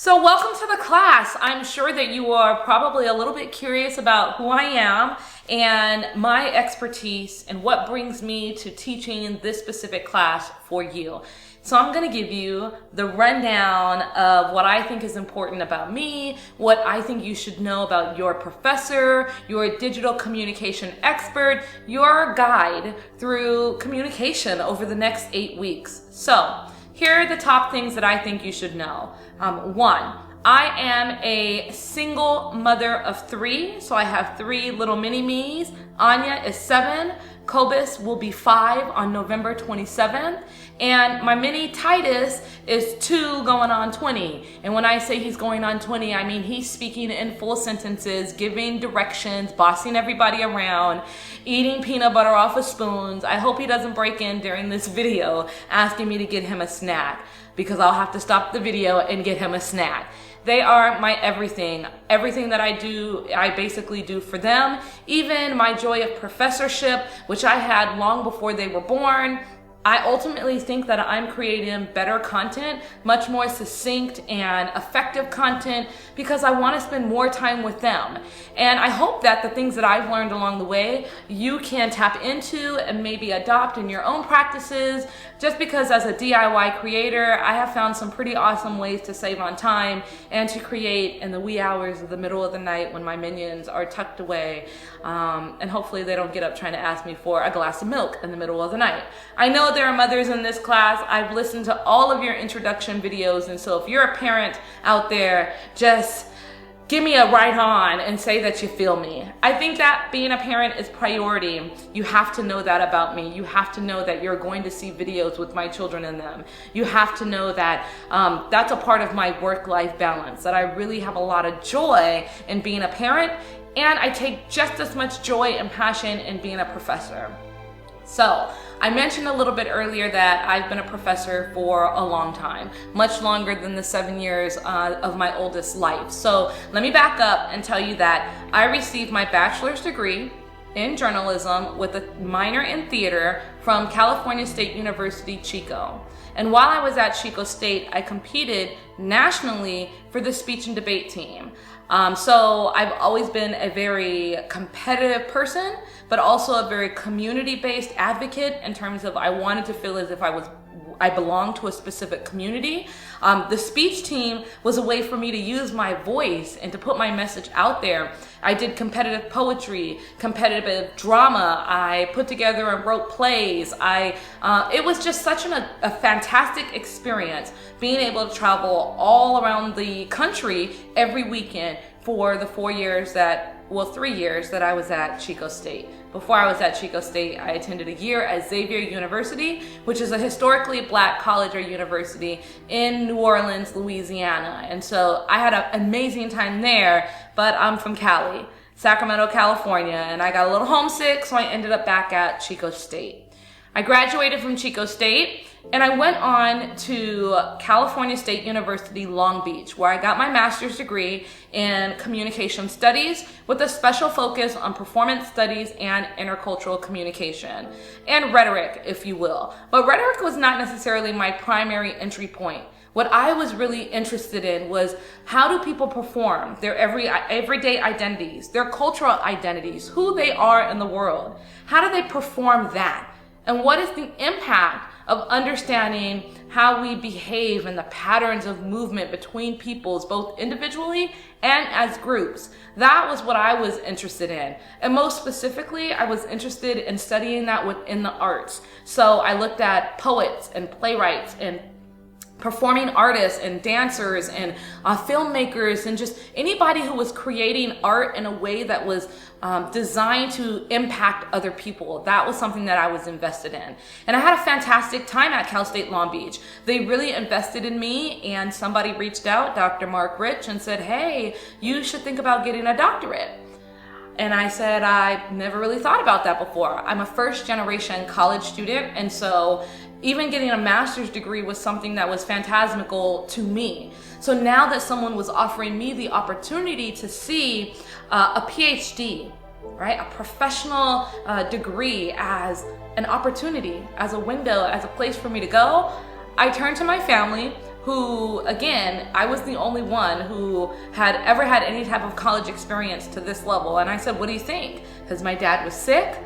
So welcome to the class. I'm sure that you are probably a little bit curious about who I am and my expertise and what brings me to teaching this specific class for you. So I'm going to give you the rundown of what I think is important about me, what I think you should know about your professor, your digital communication expert, your guide through communication over the next 8 weeks. So here are the top things that I think you should know. One, I am a single mother of 3, so I have 3 little mini-me's. Anya is 7, Cobus will be 5 on November 27th, and my mini Titus is 2 going on 20. And when I say he's going on 20, I mean he's speaking in full sentences, giving directions, bossing everybody around, eating peanut butter off of spoons. I hope he doesn't break in during this video asking me to get him a snack, because I'll have to stop the video and get him a snack. They are my everything. Everything that I do, I basically do for them. Even my joy of professorship, which I had long before they were born. I ultimately think that I'm creating better content, much more succinct and effective content, because I want to spend more time with them. And I hope that the things that I've learned along the way, you can tap into and maybe adopt in your own practices, just because as a DIY creator, I have found some pretty awesome ways to save on time and to create in the wee hours of the middle of the night when my minions are tucked away. And hopefully they don't get up trying to ask me for a glass of milk in the middle of the night. I know there are mothers in this class. I've listened to all of your introduction videos, and so if you're a parent out there, just give me a right on and say that you feel me. I think that being a parent is priority. You have to know that about me. You have to know that you're going to see videos with my children in them. You have to know that that's a part of my work-life balance, that I really have a lot of joy in being a parent, and I take just as much joy and passion in being a professor. So I mentioned a little bit earlier that I've been a professor for a long time, much longer than the 7 years of my oldest life. So let me back up and tell you that I received my bachelor's degree in journalism with a minor in theater from California State University, Chico. And while I was at Chico State, I competed nationally for the speech and debate team. So I've always been a very competitive person, but also a very community-based advocate in terms of I wanted to feel as if I belonged to a specific community. The speech team was a way for me to use my voice and to put my message out there. I did competitive poetry, competitive drama. I put together and wrote plays. It was just such a fantastic experience being able to travel all around the country every weekend for the 3 years that I was at Chico State. Before I was at Chico State, I attended a year at Xavier University, which is a historically black college or university in New Orleans, Louisiana. And so I had an amazing time there, but I'm from Cali, Sacramento, California, and I got a little homesick, so I ended up back at Chico State. I graduated from Chico State and I went on to California State University, Long Beach, where I got my master's degree in communication studies with a special focus on performance studies and intercultural communication, and rhetoric, if you will. But rhetoric was not necessarily my primary entry point. What I was really interested in was, how do people perform their everyday identities, their cultural identities, who they are in the world? How do they perform that? And what is the impact of understanding how we behave and the patterns of movement between peoples, both individually and as groups? That was what I was interested in. And most specifically, I was interested in studying that within the arts. So I looked at poets and playwrights and performing artists and dancers and filmmakers and just anybody who was creating art in a way that was designed to impact other people. That was something that I was invested in. And I had a fantastic time at Cal State Long Beach. They really invested in me, and somebody reached out, Dr. Mark Rich, and said, hey, you should think about getting a doctorate. And I said, I never really thought about that before. I'm a first-generation college student, and so even getting a master's degree was something that was phantasmical to me. So now that someone was offering me the opportunity to see a PhD, right, a professional degree as an opportunity, as a window, as a place for me to go, I turned to my family, who, again, I was the only one who had ever had any type of college experience to this level. And I said, what do you think? Because my dad was sick.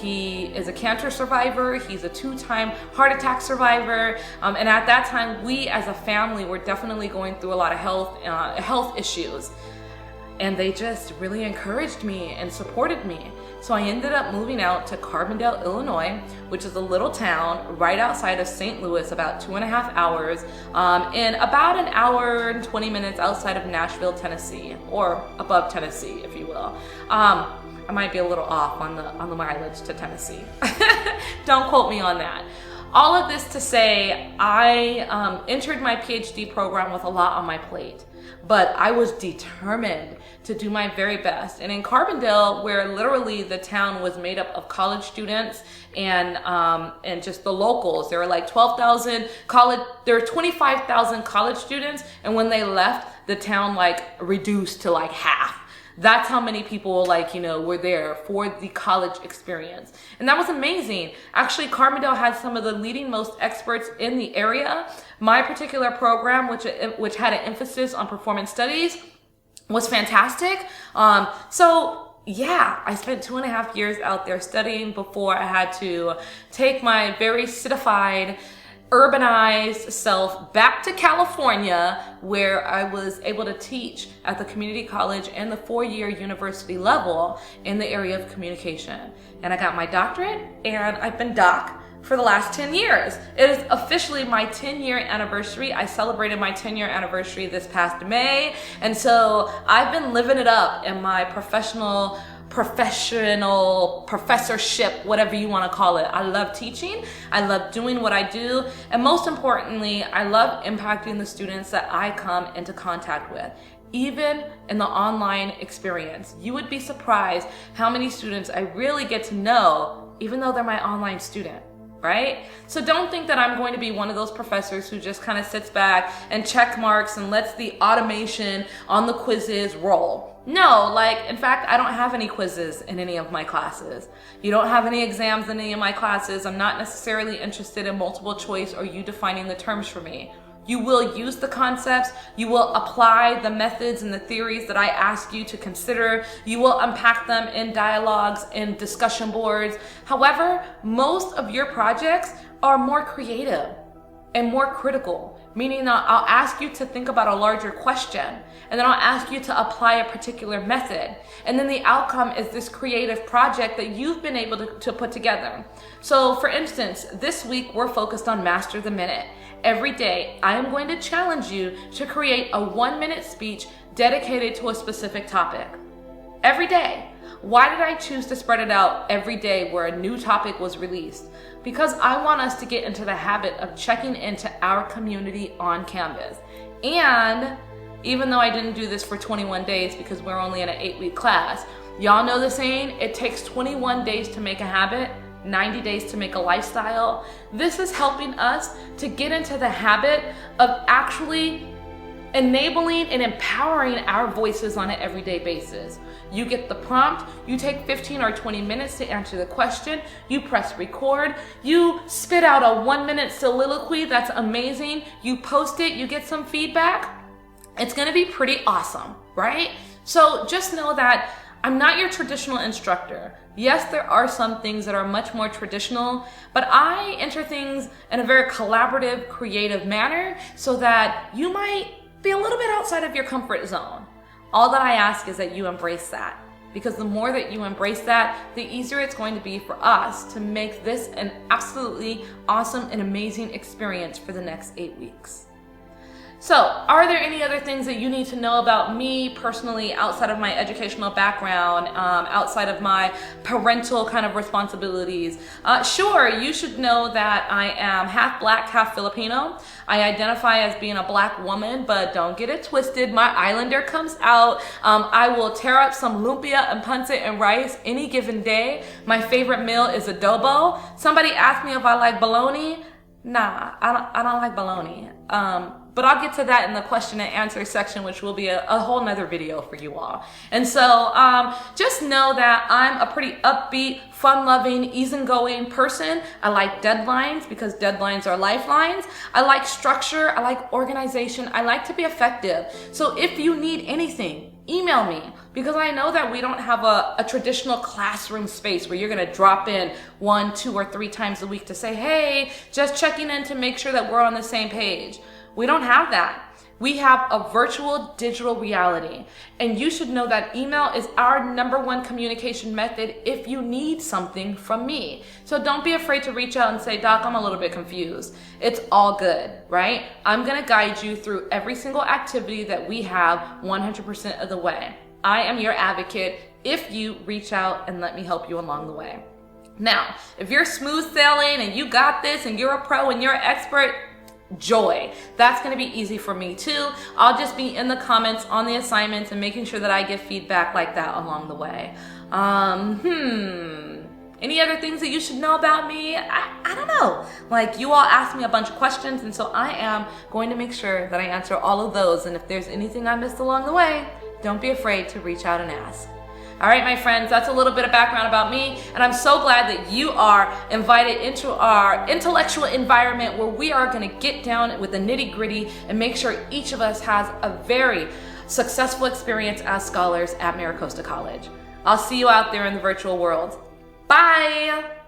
He is a cancer survivor. He's a 2-time heart attack survivor. And at that time, we as a family were definitely going through a lot of health issues. And they just really encouraged me and supported me. So I ended up moving out to Carbondale, Illinois, which is a little town right outside of St. Louis, about 2.5 hours, and about an hour and 20 minutes outside of Nashville, Tennessee, or above Tennessee, if you will. I might be a little off on the mileage to Tennessee. Don't quote me on that. All of this to say, I entered my PhD program with a lot on my plate, but I was determined to do my very best. And in Carbondale, where literally the town was made up of college students and just the locals, there were like 12,000 college, there were 25,000 college students, and when they left, the town like reduced to like half. That's how many people were there for the college experience. And that was amazing. Actually, Carbondale had some of the leading most experts in the area. My particular program, which had an emphasis on performance studies, was fantastic. So yeah, I spent 2.5 years out there studying before I had to take my very citified, urbanized self back to California, where I was able to teach at the community college and the 4-year university level in the area of communication. And I got my doctorate, and I've been doc for the last 10 years. It is officially my 10-year anniversary. I celebrated my 10-year anniversary this past May. And so I've been living it up in my professional professorship, whatever you want to call it. I love teaching. I love doing what I do. And most importantly, I love impacting the students that I come into contact with. Even in the online experience, you would be surprised how many students I really get to know, even though they're my online student. Right? So don't think that I'm going to be one of those professors who just kind of sits back and check marks and lets the automation on the quizzes roll. No, in fact, I don't have any quizzes in any of my classes. You don't have any exams in any of my classes. I'm not necessarily interested in multiple choice or you defining the terms for me. You will use the concepts, you will apply the methods and the theories that I ask you to consider. You will unpack them in dialogues and discussion boards. However, most of your projects are more creative and more critical, meaning I'll ask you to think about a larger question, and then I'll ask you to apply a particular method. And then the outcome is this creative project that you've been able to put together. So for instance, this week we're focused on Master the Minute. Every day, I am going to challenge you to create a 1-minute speech dedicated to a specific topic. Every day. Why did I choose to spread it out every day where a new topic was released? Because I want us to get into the habit of checking into our community on Canvas. And even though I didn't do this for 21 days because we're only in an 8-week class, y'all know the saying, it takes 21 days to make a habit, 90 days to make a lifestyle. This is helping us to get into the habit of actually enabling and empowering our voices on an everyday basis. You get the prompt, you take 15 or 20 minutes to answer the question, you press record, you spit out a 1-minute soliloquy that's amazing, you post it, you get some feedback. It's gonna be pretty awesome, right? So just know that I'm not your traditional instructor. Yes, there are some things that are much more traditional, but I enter things in a very collaborative, creative manner so that you might be a little bit outside of your comfort zone. All that I ask is that you embrace that, because the more that you embrace that, the easier it's going to be for us to make this an absolutely awesome and amazing experience for the next 8 weeks. So, are there any other things that you need to know about me personally outside of my educational background, outside of my parental kind of responsibilities? Sure, you should know that I am half black, half Filipino. I identify as being a black woman, but don't get it twisted. My Islander comes out. I will tear up some lumpia and pancit and rice any given day. My favorite meal is adobo. Somebody asked me if I like bologna. Nah, I don't like bologna. but I'll get to that in the question and answer section, which will be a whole nother video for you all. And so just know that I'm a pretty upbeat, fun-loving, easygoing person. I like deadlines because deadlines are lifelines. I like structure. I like organization. I like to be effective. So if you need anything, email me, because I know that we don't have a traditional classroom space where you're gonna drop in 1, 2, or 3 times a week to say, hey, just checking in to make sure that we're on the same page. We don't have that. We have a virtual digital reality, and you should know that email is our #1 communication method if you need something from me. So don't be afraid to reach out and say, Doc, I'm a little bit confused. It's all good, right? I'm gonna guide you through every single activity that we have 100% of the way. I am your advocate if you reach out and let me help you along the way. Now, if you're smooth sailing and you got this and you're a pro and you're an expert, joy. That's going to be easy for me too. I'll just be in the comments on the assignments and making sure that I give feedback like that along the way. Any other things that you should know about me? I don't know. Like, you all asked me a bunch of questions, and so I am going to make sure that I answer all of those. And if there's anything I missed along the way, don't be afraid to reach out and ask. All right, my friends, that's a little bit of background about me, and I'm so glad that you are invited into our intellectual environment where we are gonna get down with the nitty-gritty and make sure each of us has a very successful experience as scholars at MiraCosta College. I'll see you out there in the virtual world. Bye!